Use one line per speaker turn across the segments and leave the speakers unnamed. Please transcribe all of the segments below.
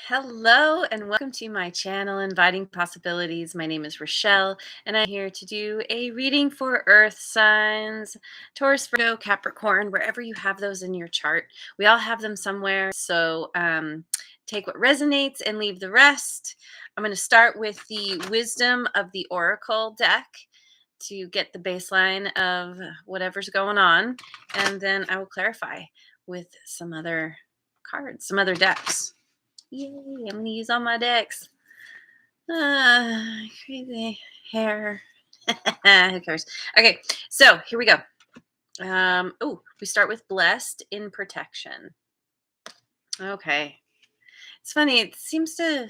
Hello and welcome to my channel, Inviting Possibilities. My name is Rochelle, and I'm here to do a reading for Earth signs, Taurus, Virgo, Capricorn, wherever you have those in your chart. We all have them somewhere, so take what resonates and leave the rest. I'm going to start with the Wisdom of the Oracle deck to get the baseline of whatever's going on, and then I will clarify with some other cards, some other decks. Yay, I'm going to use all my decks. Crazy hair. Who cares? Okay, so here we go. We start with blessed in protection. Okay. It's funny. It seems to,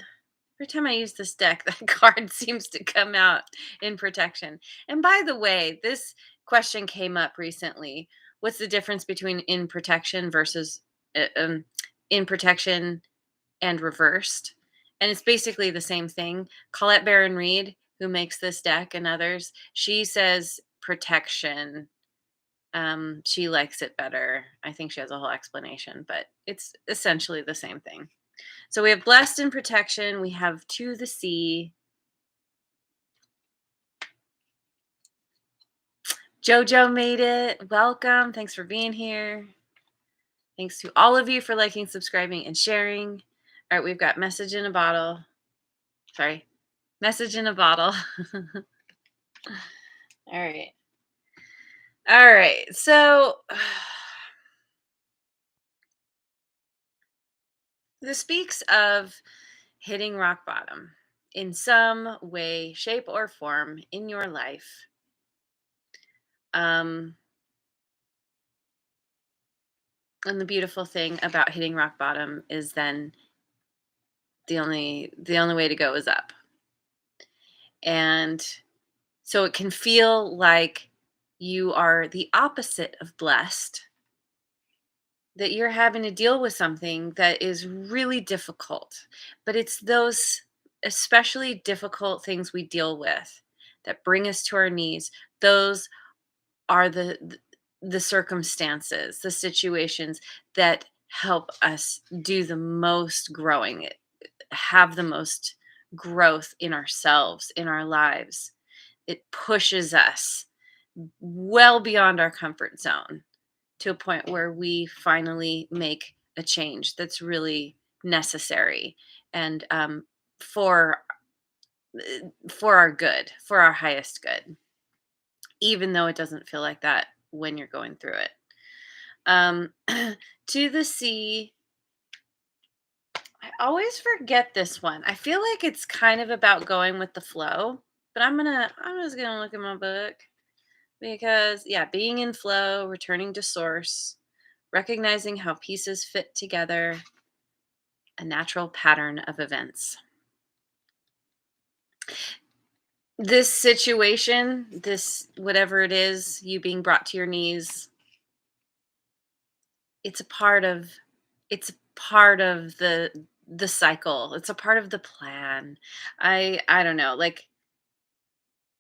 every time I use this deck, that card seems to come out in protection. And by the way, this question came up recently. What's the difference between in protection versus in protection and reversed? And it's basically the same thing. Colette Baron Reed, who makes this deck and others, she says protection. She likes it better. I think she has a whole explanation, but it's essentially the same thing. So we have blessed in protection. We have to the sea. Jojo made it. Welcome. Thanks for being here. Thanks to all of you for liking, subscribing, and sharing. All right, we've got message in a bottle. Sorry. Message in a bottle. All right. All right. So this speaks of hitting rock bottom in some way, shape, or form in your life. And the beautiful thing about hitting rock bottom is then the only way to go is up. And so it can feel like you are the opposite of blessed, that you're having to deal with something that is really difficult. But it's those especially difficult things we deal with that bring us to our knees. Those are the circumstances, the situations that help us do the most growing, have the most growth in ourselves, in our lives. It pushes us well beyond our comfort zone to a point where we finally make a change that's really necessary and for our good, for our highest good, even though it doesn't feel like that when you're going through it. To the sea. I always forget this one. I feel like it's kind of about going with the flow, but I'm just gonna look at my book because yeah, being in flow, returning to source, recognizing how pieces fit together, a natural pattern of events. This situation, this whatever it is, you being brought to your knees, it's a part of the cycle. It's a part of the plan. I don't know, like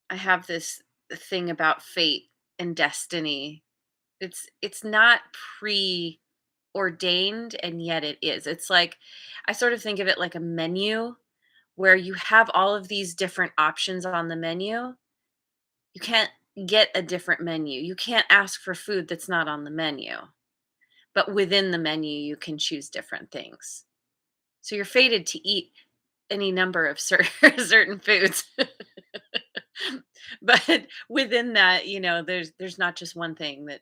I have this thing about fate and destiny. It's not preordained and yet it is. It's like I sort of think of it like a menu where you have all of these different options on the menu. You can't get a different menu. You can't ask for food that's not on the menu. But within the menu you can choose different things. So you're fated to eat any number of certain foods. But within that, there's not just one thing that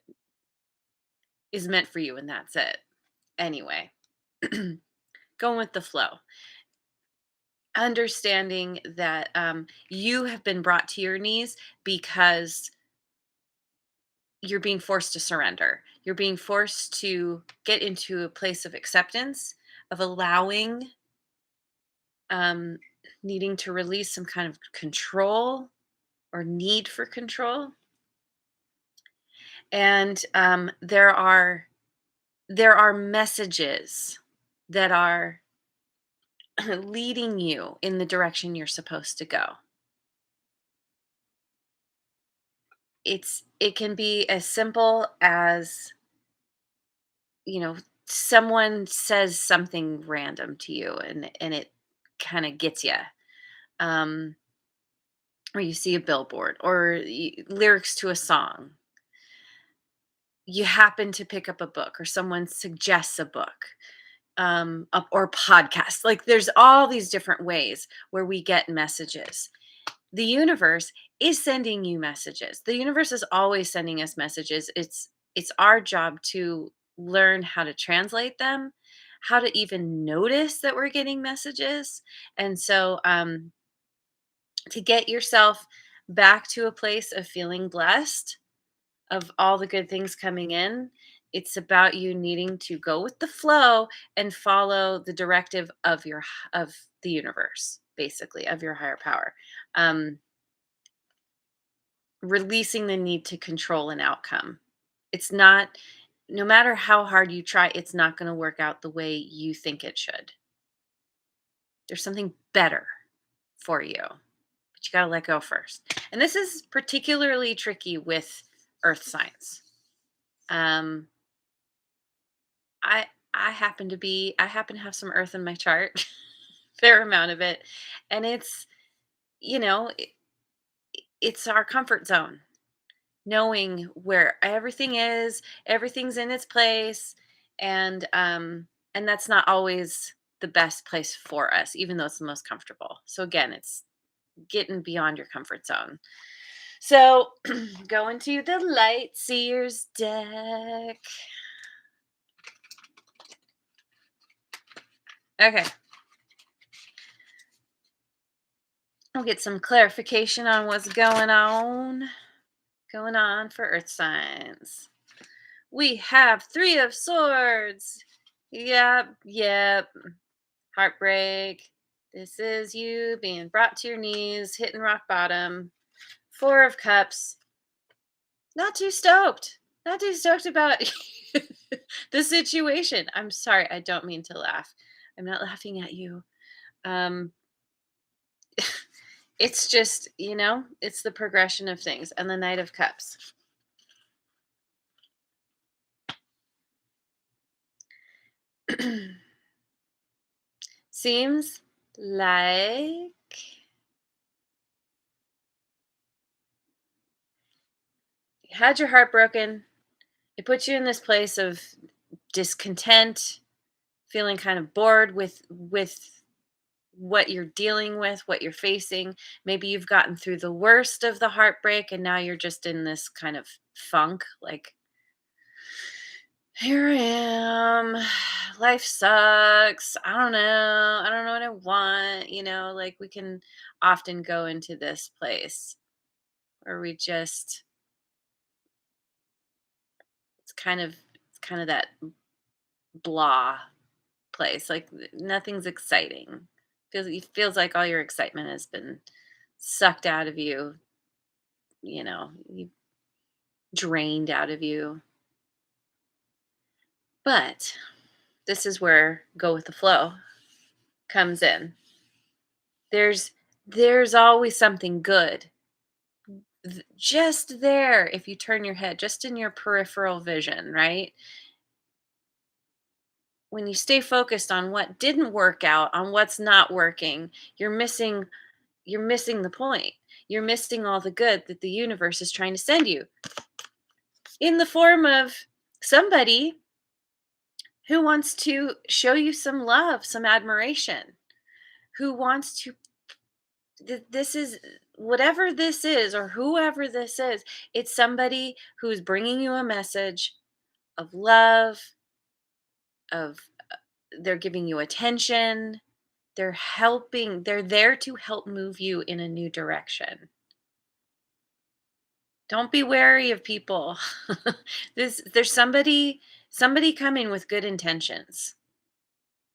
is meant for you and that's it. Anyway, going with the flow. Understanding that you have been brought to your knees because you're being forced to surrender. You're being forced to get into a place of acceptance, of allowing, needing to release some kind of control or need for control. And there are messages that are leading you in the direction you're supposed to go. It can be as simple as, someone says something random to you and it kind of gets you. Um, or you see a billboard or lyrics to a song. You happen to pick up a book or someone suggests a book, or podcast. Like there's all these different ways where we get messages. The universe is sending you messages. The universe is always sending us messages. It's our job to learn how to translate them, how to even notice that we're getting messages. And so to get yourself back to a place of feeling blessed, of all the good things coming in, it's about you needing to go with the flow and follow the directive of of the universe, basically, of your higher power. Um, Releasing the need to control an outcome. It's not, no matter how hard you try, it's not going to work out the way you think it should. There's something better for you, but you got to let go first. And this is particularly tricky with earth signs. Um, I I happen to have some earth in my chart, fair amount of it, and it's, you know, it's our comfort zone, knowing where everything's in its place, and that's not always the best place for us, even though it's the most comfortable. So again, it's getting beyond your comfort zone. So going to the light seers deck. Okay. I'll get some clarification on what's going on for earth signs. We have 3 of swords. Yep, yep. Heartbreak. This is you being brought to your knees, hitting rock bottom. 4 of cups. Not too stoked. Not too stoked about the situation. I'm sorry, I don't mean to laugh. I'm not laughing at you. Um it's just, it's the progression of things, and the Knight of Cups. Seems like you had your heart broken. It puts you in this place of discontent, feeling kind of bored with what you're dealing with, what you're facing. Maybe you've gotten through the worst of the heartbreak and now you're just in this kind of funk, like, here I am. Life sucks. I don't know. I don't know what I want. Like we can often go into this place where we just, it's kind of that blah place. Like nothing's exciting. It feels like all your excitement has been sucked out of you, you drained out of you. But this is where go with the flow comes in. There's there's always something good just there if you turn your head, just in your peripheral vision, right? When you stay focused on what didn't work out, on what's not working, you're missing the point. You're missing all the good that the universe is trying to send you in the form of somebody who wants to show you some love, some admiration, who wants to this is whatever this is or whoever this is, it's somebody who's bringing you a message of love, of they're giving you attention, they're there to help move you in a new direction. Don't be wary of people. There's somebody coming with good intentions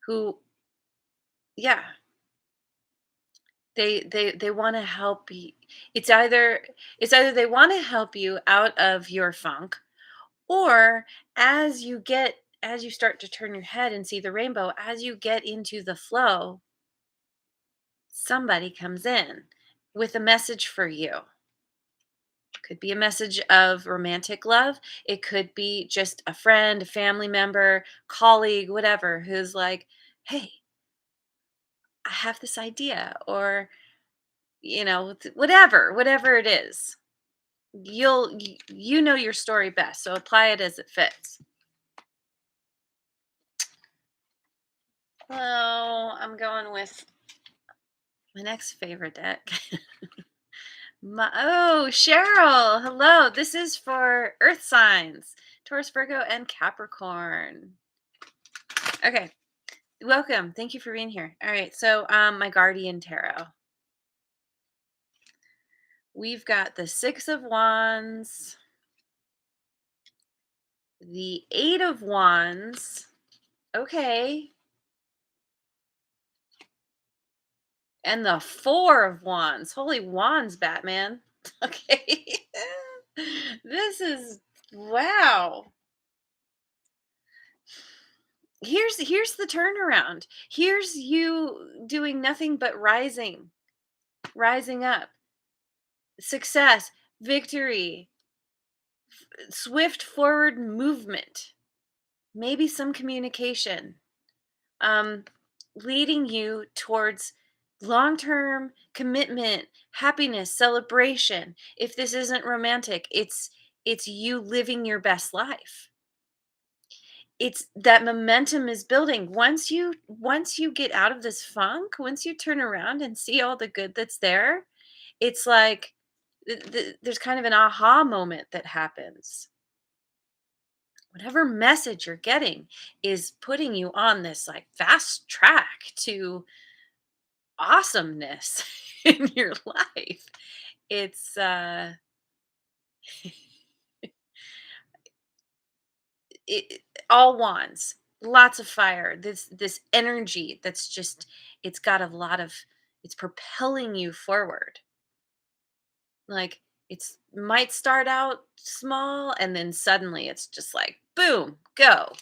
who, yeah, they want to help you. It's either they want to help you out of your funk, or as you start to turn your head and see the rainbow, as you get into the flow, somebody comes in with a message for you. Could be a message of romantic love. It could be just a friend, a family member, colleague, whatever, who's like, "Hey, I have this idea," or whatever it is. You know your story best, so apply it as it fits. Well, I'm going with my next favorite deck. Cheryl, hello. This is for Earth signs, Taurus, Virgo, and Capricorn. Okay, welcome. Thank you for being here. All right, so my guardian tarot. We've got the Six of Wands, the Eight of Wands. Okay, and the Four of Wands. Holy wands, Batman. Okay. This is wow. Here's the turnaround. Here's you doing nothing but rising up. Success, victory, swift forward movement. Maybe some communication. Um leading you towards long-term commitment, happiness, celebration. If this isn't romantic, it's you living your best life. It's that momentum is building. Once you get out of this funk, once you turn around and see all the good that's there, it's like there's kind of an aha moment that happens. Whatever message you're getting is putting you on this like fast track to awesomeness in your life. It's it, all wands, lots of fire. This energy that's just it's got a lot of it's propelling you forward. Like it's might start out small and then suddenly it's just like boom, go.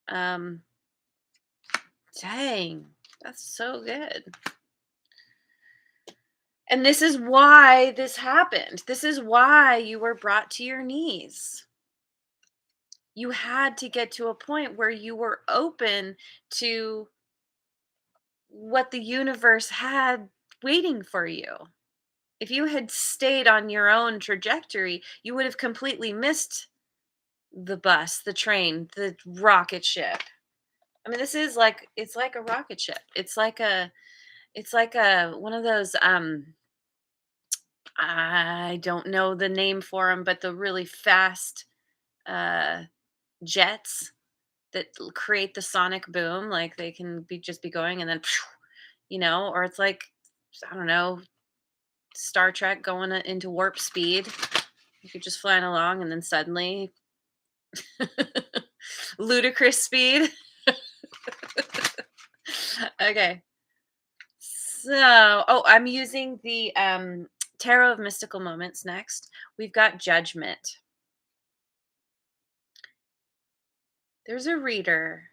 Um dang, that's so good. And this is why this happened. This is why you were brought to your knees. You had to get to a point where you were open to what the universe had waiting for you. If you had stayed on your own trajectory, you would have completely missed the bus, the train, the rocket ship. I mean, this is like it's like a rocket ship. It's like a one of those I don't know the name for them, but the really fast uh jets that create the sonic boom, like they can be just be going and then or it's like I don't know, Star Trek going into warp speed. You're just flying along and then suddenly ludicrous speed. Okay. So, I'm using the Tarot of Mystical Moments next. We've got Judgment. There's a reader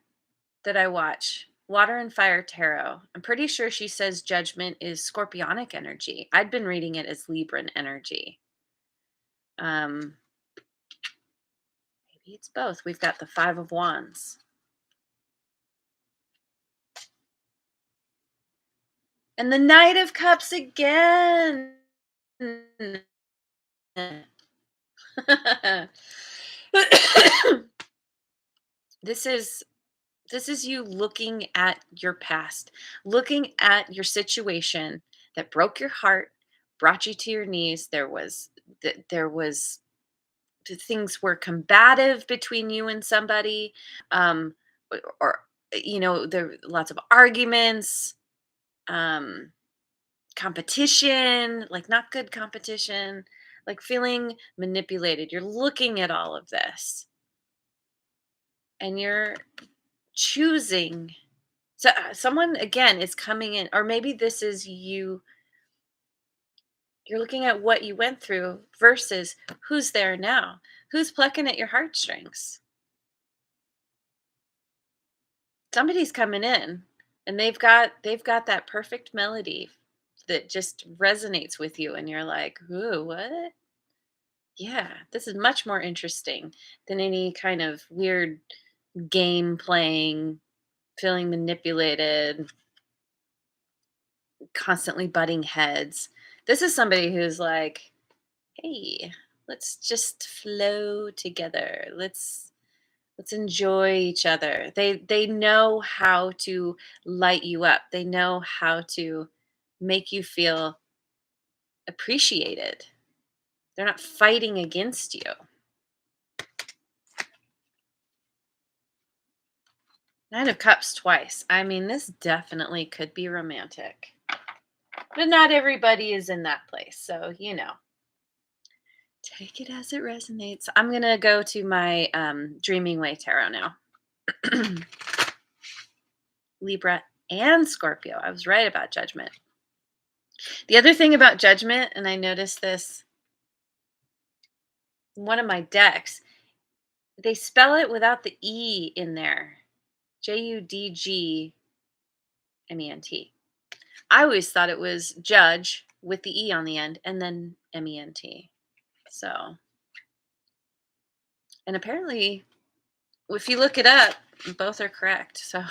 that I watch, Water and Fire Tarot. I'm pretty sure she says Judgment is scorpionic energy. I'd been reading it as Libran energy. Um, maybe it's both. We've got the Five of Wands. And the Knight of Cups again. this is this is you looking at your past, looking at your situation that broke your heart, brought you to your knees. There was things were combative between you and somebody, um, or there were lots of arguments, um, competition, like not good competition, like feeling manipulated. You're looking at all of this and you're choosing. So someone again is coming in, or maybe this is you. You're looking at what you went through versus who's there now, who's plucking at your heartstrings. Somebody's coming in, and they've got that perfect melody that just resonates with you, and you're like, "Ooh, what?" Yeah, this is much more interesting than any kind of weird game playing, feeling manipulated, constantly butting heads. This is somebody who's like, "Hey, let's just flow together. Let's enjoy each other." They know how to light you up. They know how to make you feel appreciated. They're not fighting against you. Nine of Cups twice. I mean, this definitely could be romantic. But not everybody is in that place. So, take it as it resonates. I'm going to go to my Dreaming Way Tarot now. Libra and Scorpio. I was right about Judgment. The other thing about Judgment, and I noticed this in one of my decks, they spell it without the E in there. Judgment. I always thought it was judge with the E on the end and then ment. So, and apparently, if you look it up, both are correct. So,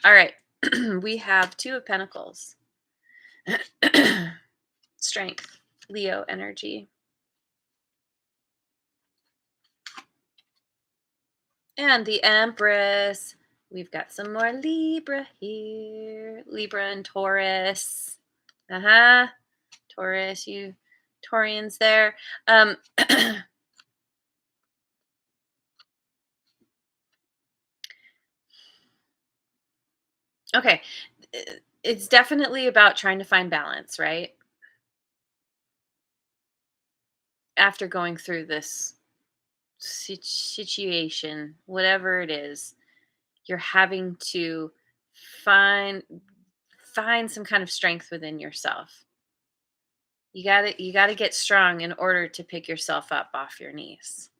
all right. We have Two of Pentacles, Strength, Leo energy, and the Empress. We've got some more Libra here. Libra and Taurus. Taurus, you Taurians there. Um, okay. It's definitely about trying to find balance, right? After going through this situation, whatever it is, you're having to find find some kind of strength within yourself. You got to get strong in order to pick yourself up off your knees.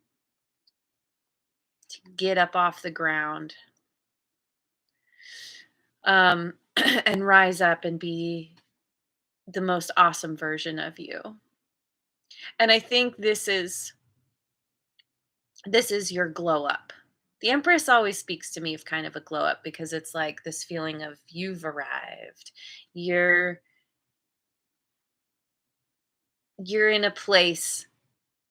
To get up off the ground. And rise up and be the most awesome version of you. And I think this is your glow up. The Empress always speaks to me of kind of a glow up because it's like this feeling of you've arrived. You're you're in a place,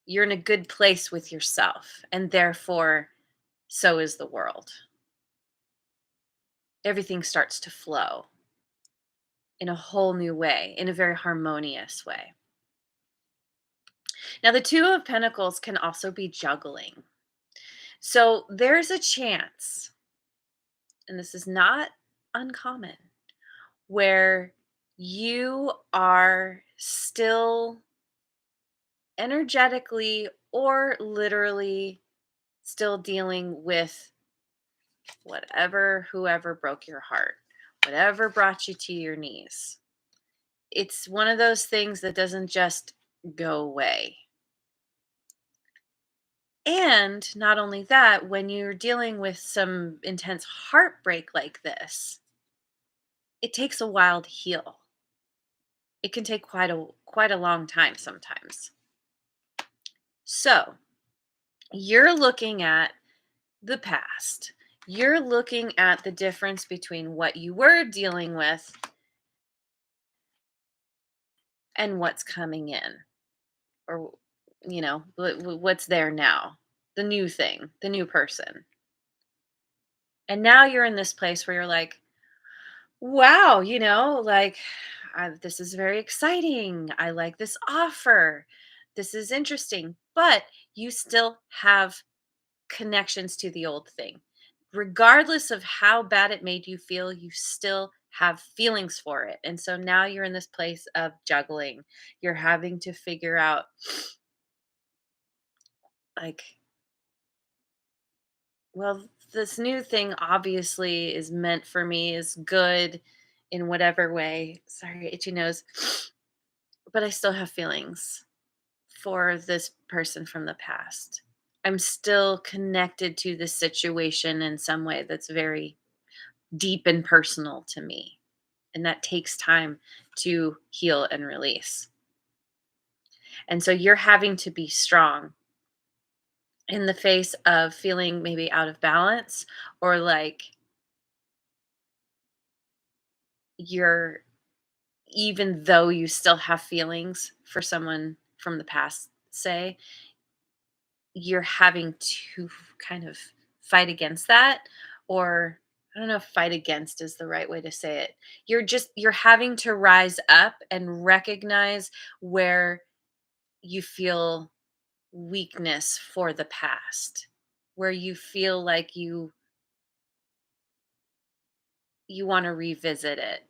you're in a good place with yourself, and therefore so is the world. Everything starts to flow in a whole new way, in a very harmonious way. Now, the Two of Pentacles can also be juggling. So there's a chance, and this is not uncommon, where you are still energetically or literally still dealing with whoever broke your heart, whatever brought you to your knees. It's one of those things that doesn't just go away. And not only that, when you're dealing with some intense heartbreak like this, it takes a while to heal. It can take quite a long time sometimes. So, you're looking at the past. You're looking at the difference between what you were dealing with and what's coming in, or what's there now, the new thing, the new person. And now you're in this place where you're like, wow, like, this is very exciting. I like this offer. This is interesting. But you still have connections to the old thing. Regardless of how bad it made you feel, you still have feelings for it. And so now you're in this place of juggling. You're having to figure out, like, well, this new thing obviously is meant for me, is good in whatever way. Sorry, itchy nose. But I still have feelings for this person from the past. I'm still connected to this situation in some way that's very deep and personal to me. And that takes time to heal and release. And so you're having to be strong in the face of feeling maybe out of balance, or like you're, even though you still have feelings for someone from the past, say, you're having to kind of fight against that, or I don't know if fight against is the right way to say it. You're having to rise up and recognize where you feel weakness for the past, where you feel like you want to revisit it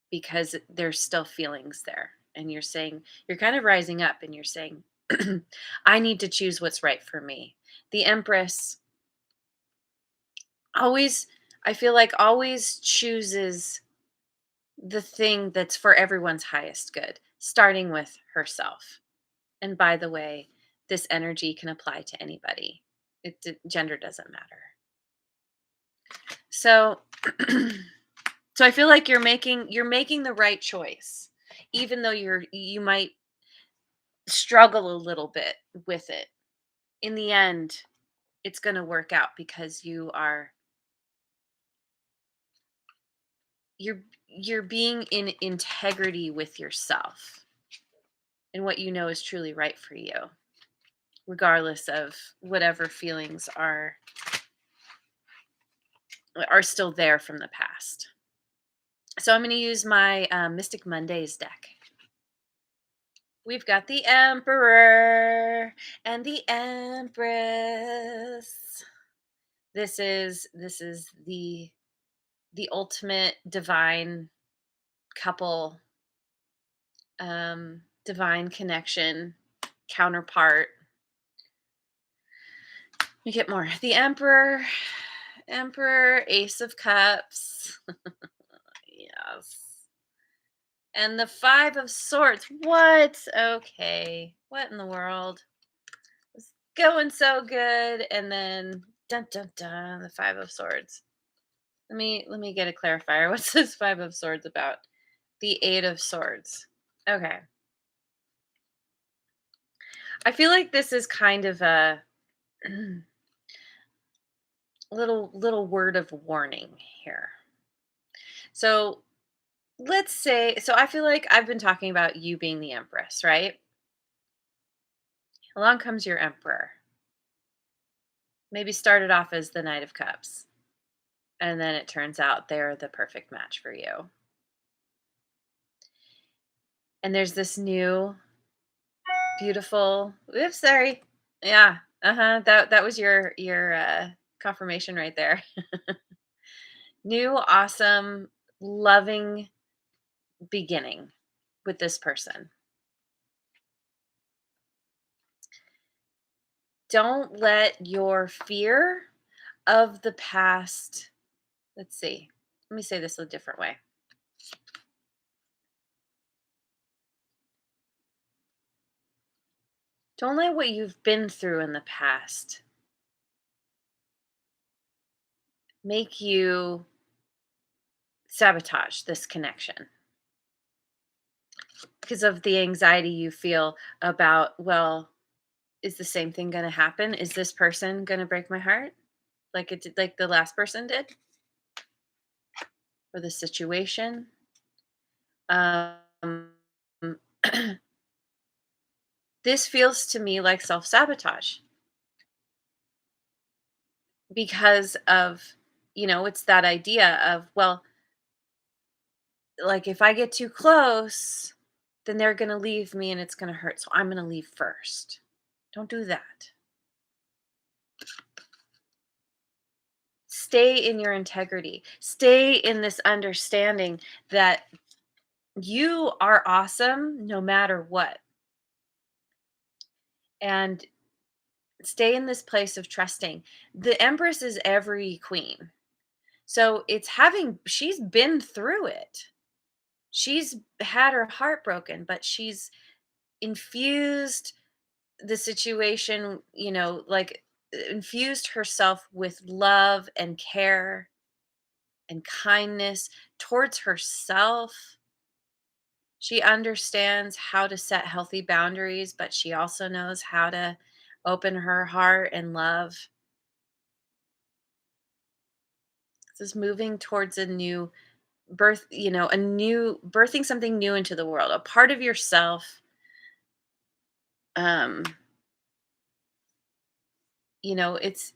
because there's still feelings there. And you're saying, you're kind of rising up and you're saying, I need to choose what's right for me. The Empress always, I feel like, always chooses the thing that's for everyone's highest good, starting with herself. And by the way, this energy can apply to anybody. Gender doesn't matter. So so I feel like you're making the right choice, even though you might struggle a little bit with it. In the end, it's going to work out because you're being in integrity with yourself and what you know is truly right for you, regardless of whatever feelings are still there from the past. So I'm going to use my Mystic Mondays deck. We've got the Emperor and the Empress. This is the ultimate divine couple, divine connection counterpart. We get more. The Emperor, Ace of Cups. Yes. And the Five of Swords. What? Okay. What in the world? It's going so good, and then dun dun dun, the Five of Swords. Let me get a clarifier. What's this Five of Swords about? The Eight of Swords. Okay. I feel like this is kind of a little word of warning here. So let's say, so I feel like I've been talking about you being the Empress, right? Along comes your Emperor. Maybe started off as the Knight of Cups, and then it turns out they're the perfect match for you. And there's this new beautiful, oops, sorry. Yeah. Uh-huh. That was your confirmation right there. New, awesome, loving beginning with this person. Don't let your fear of the past, let's see. Let me say this a different way. Don't let what you've been through in the past make you sabotage this connection because of the anxiety you feel about, well, is the same thing going to happen? Is this person going to break my heart like it did, like the last person did, or the situation? Um, this feels to me like self sabotage because of, it's that idea of, well, like if I get too close, then they're going to leave me and it's going to hurt. So I'm going to leave first. Don't do that. Stay in your integrity. Stay in this understanding that you are awesome no matter what. And stay in this place of trusting. The Empress is every queen. So she's been through it. She's had her heart broken, but she's infused the situation, like infused herself with love and care and kindness towards herself She understands how to set healthy boundaries, but she also knows how to open her heart and love. This is moving towards a new birth, a new birthing something new into the world, a part of yourself. Um, it's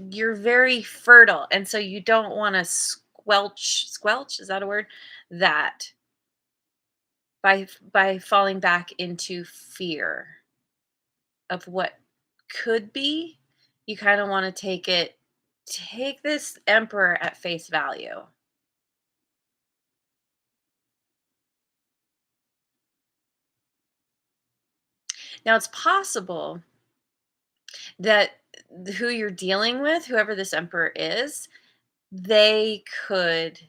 you're very fertile, and so you don't want to squelch, is that a word? That by falling back into fear of what could be. You kind of want to take this emperor at face value. Now it's possible that who you're dealing with, whoever this emperor is, they could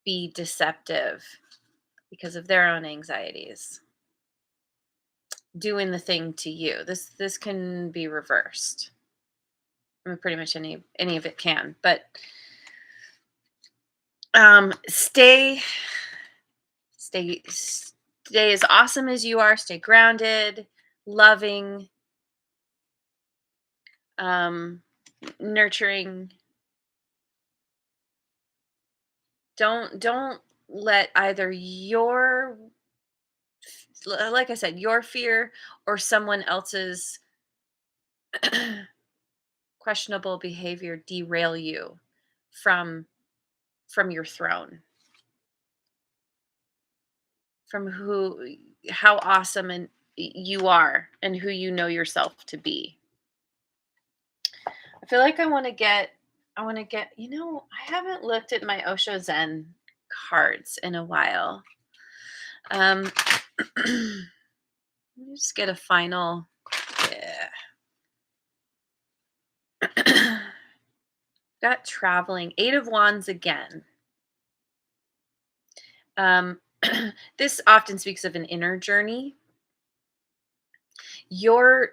be deceptive because of their own anxieties, doing the thing to you. This can be reversed. I mean, pretty much any of it can, but stay stay as awesome as you are. Stay grounded, loving, um, nurturing. Don't let either your, like I said, your fear or someone else's questionable behavior derail you from from your throne, from how awesome and you are and who you know yourself to be. I feel like I haven't looked at my Osho Zen cards in a while. Um let me just get a final, yeah. Got traveling, 8 of wands again. Um this often speaks of an inner journey. You're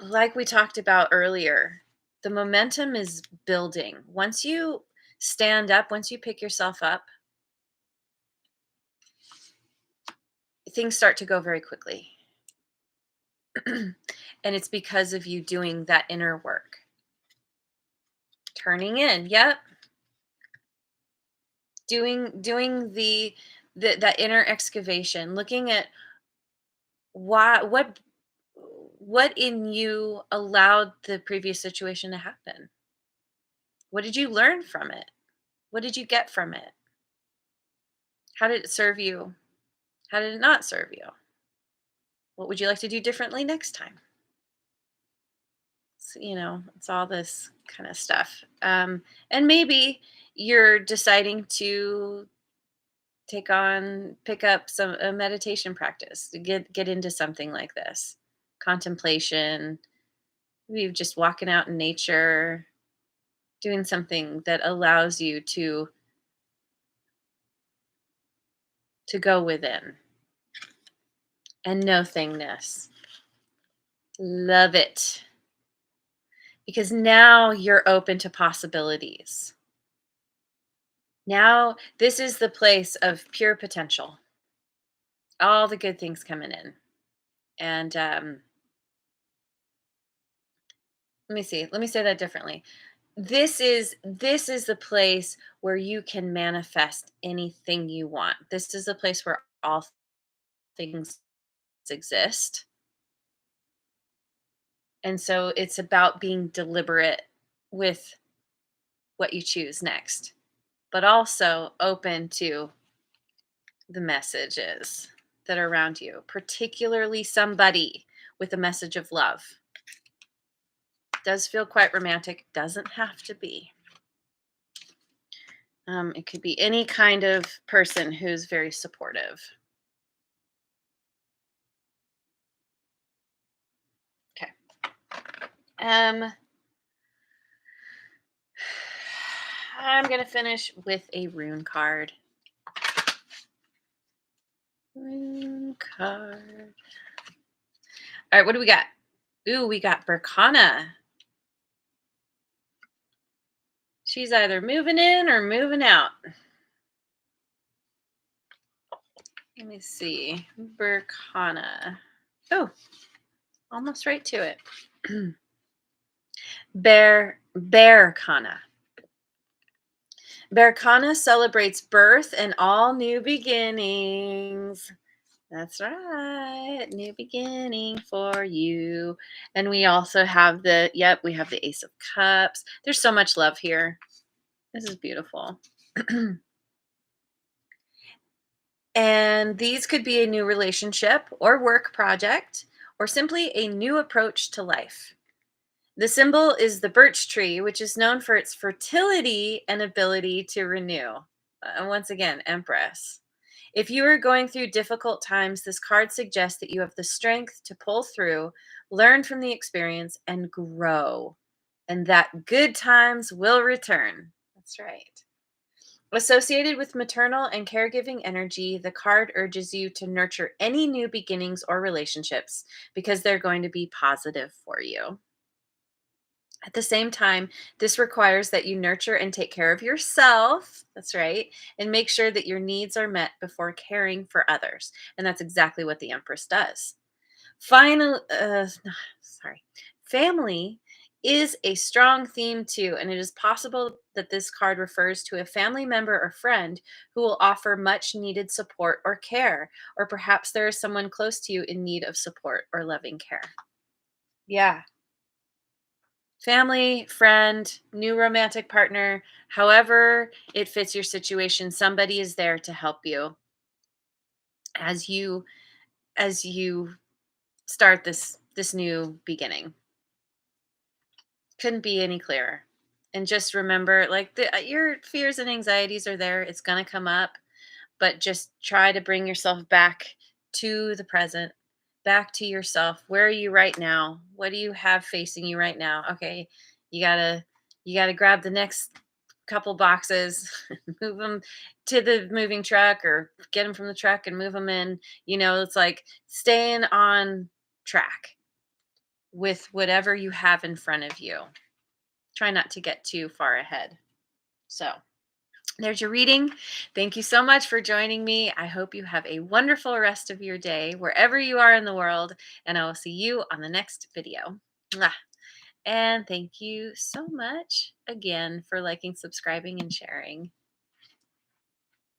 like we talked about earlier, the momentum is building. Once you stand up, once you pick yourself up, things start to go very quickly. And it's because of you doing that inner work. Turning in. Yep. Doing that inner excavation, looking at why what in you allowed the previous situation to happen. What did you learn from it? What did you get from it? How did it serve you? How did it not serve you? What would you like to do differently next time? It's all this kind of stuff. And maybe you're deciding to pick up some a meditation practice to get into something like this. Contemplation, maybe just walking out in nature, doing something that allows you to go within and know thingness. Love it. Because now you're open to possibilities. Now, this is the place of pure potential. All the good things coming in. And let me see. Let me say that differently. This is the place where you can manifest anything you want. This is the place where all things exist. And so it's about being deliberate with what you choose next, but also open to the messages that are around you, particularly somebody with a message of love. Does feel quite romantic, doesn't have to be. It could be any kind of person who's very supportive. Okay. Um, I'm going to finish with a rune card. Rune card. All right, what do we got? Ooh, we got Berkana. She's either moving in or moving out. Let me see. Berkana. Oh, almost right to it. Bearkana. Bearkana celebrates birth and all new beginnings. That's right. New beginning for you. And we also have we have the Ace of Cups. There's so much love here. This is beautiful. And these could be a new relationship or work project or simply a new approach to life. The symbol is the birch tree, which is known for its fertility and ability to renew. And once again, Empress. If you are going through difficult times, this card suggests that you have the strength to pull through, learn from the experience, and grow, and that good times will return. That's right. Associated with maternal and caregiving energy, the card urges you to nurture any new beginnings or relationships because they're going to be positive for you. At the same time, this requires that you nurture and take care of yourself. That's right. And make sure that your needs are met before caring for others. And that's exactly what the Empress does. Final, sorry. Family is a strong theme too, and it is possible that this card refers to a family member or friend who will offer much needed support or care, or perhaps there is someone close to you in need of support or loving care. Yeah, family, friend, new romantic partner, however it fits your situation, somebody is there to help you as you start this new beginning. Couldn't be any clearer. And just remember, like, your fears and anxieties are there. It's going to come up, but just try to bring yourself back to the present, back to yourself. Where are you right now? What do you have facing you right now? Okay, you got to grab the next couple boxes, move them to the moving truck or get them from the truck and move them in. It's like staying on track with whatever you have in front of you. Try not to get too far ahead. So, there's your reading. Thank you so much for joining me. I hope you have a wonderful rest of your day wherever you are in the world, and I will see you on the next video. Mwah. And thank you so much again for liking, subscribing, and sharing.